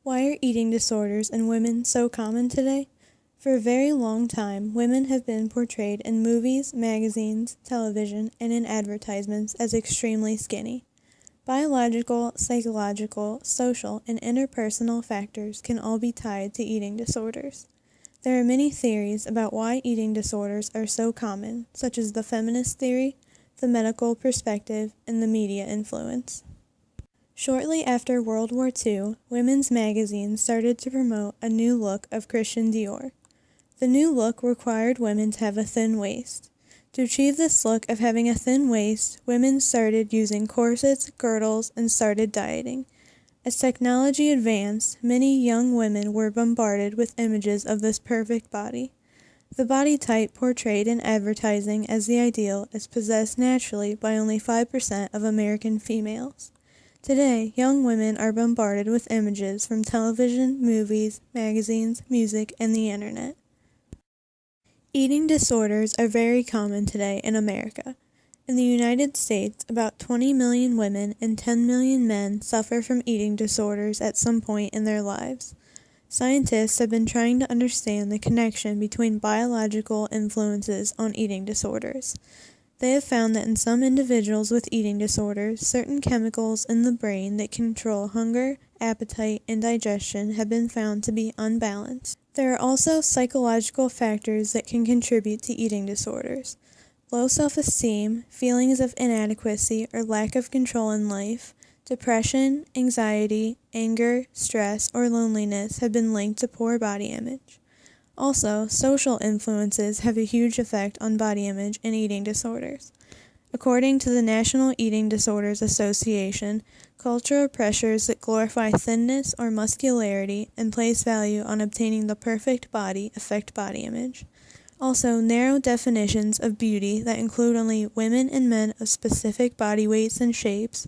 Why are eating disorders in women so common today? For a very long time, women have been portrayed in movies, magazines, television, and in advertisements as extremely skinny. Biological, psychological, social, and interpersonal factors can all be tied to eating disorders. There are many theories about why eating disorders are so common, such as the feminist theory, the medical perspective, and the media influence. Shortly after World War II, women's magazines started to promote a new look of Christian Dior. The new look required women to have a thin waist. To achieve this look of having a thin waist, women started using corsets, girdles, and started dieting. As technology advanced, many young women were bombarded with images of this perfect body. The body type portrayed in advertising as the ideal is possessed naturally by only 5% of American females. Today, young women are bombarded with images from television, movies, magazines, music, and the internet. Eating disorders are very common today in America. In the United States, about 20 million women and 10 million men suffer from eating disorders at some point in their lives. Scientists have been trying to understand the connection between biological influences on eating disorders. They have found that in some individuals with eating disorders, certain chemicals in the brain that control hunger, appetite, and digestion have been found to be unbalanced. There are also psychological factors that can contribute to eating disorders. Low self-esteem, feelings of inadequacy or lack of control in life, depression, anxiety, anger, stress, or loneliness have been linked to poor body image. Also, social influences have a huge effect on body image and eating disorders. According to the National Eating Disorders Association, cultural pressures that glorify thinness or muscularity and place value on obtaining the perfect body affect body image. Also, narrow definitions of beauty that include only women and men of specific body weights and shapes,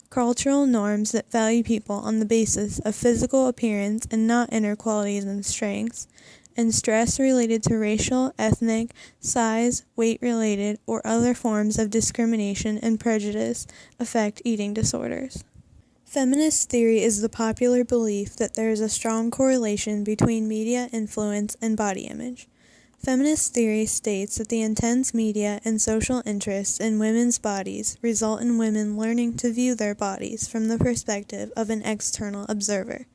cultural norms that value people on the basis of physical appearance and not inner qualities and strengths, and stress related to racial, ethnic, size, weight-related, or other forms of discrimination and prejudice affect eating disorders. Feminist theory is the popular belief that there is a strong correlation between media influence and body image. Feminist theory states that the intense media and social interests in women's bodies result in women learning to view their bodies from the perspective of an external observer.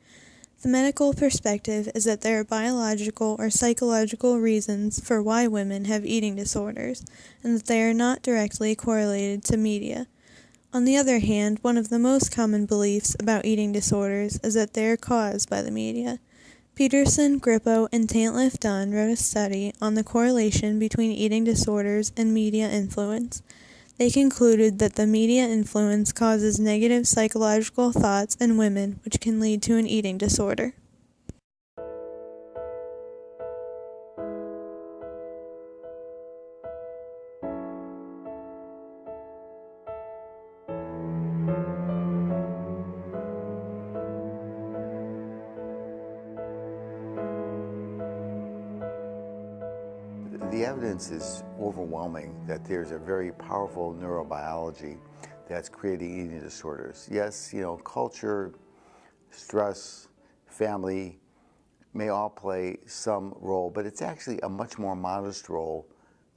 The medical perspective is that there are biological or psychological reasons for why women have eating disorders, and that they are not directly correlated to media. On the other hand, one of the most common beliefs about eating disorders is that they are caused by the media. Peterson, Grippo, and Tantliff Dunn wrote a study on the correlation between eating disorders and media influence. They concluded that the media influence causes negative psychological thoughts in women, which can lead to an eating disorder. The evidence is overwhelming that there's a very powerful neurobiology that's creating eating disorders. Yes, culture, stress, family may all play some role, but it's actually a much more modest role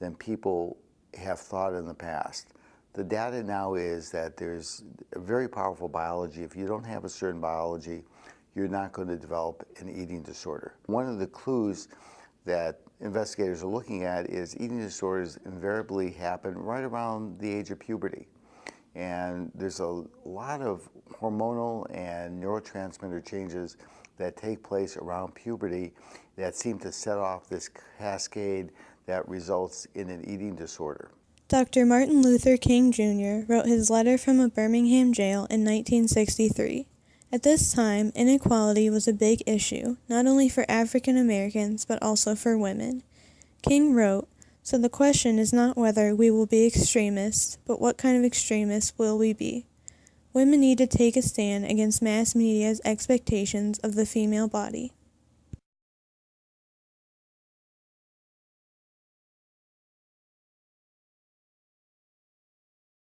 than people have thought in the past. The data now is that there's a very powerful biology. If you don't have a certain biology, you're not going to develop an eating disorder. One of the clues that investigators are looking at is eating disorders invariably happen right around the age of puberty. And there's a lot of hormonal and neurotransmitter changes that take place around puberty that seem to set off this cascade that results in an eating disorder. Dr. Martin Luther King Jr. wrote his letter from a Birmingham jail in 1963. At this time, inequality was a big issue, not only for African Americans, but also for women. King wrote, "So the question is not whether we will be extremists, but what kind of extremists will we be? Women need to take a stand against mass media's expectations of the female body.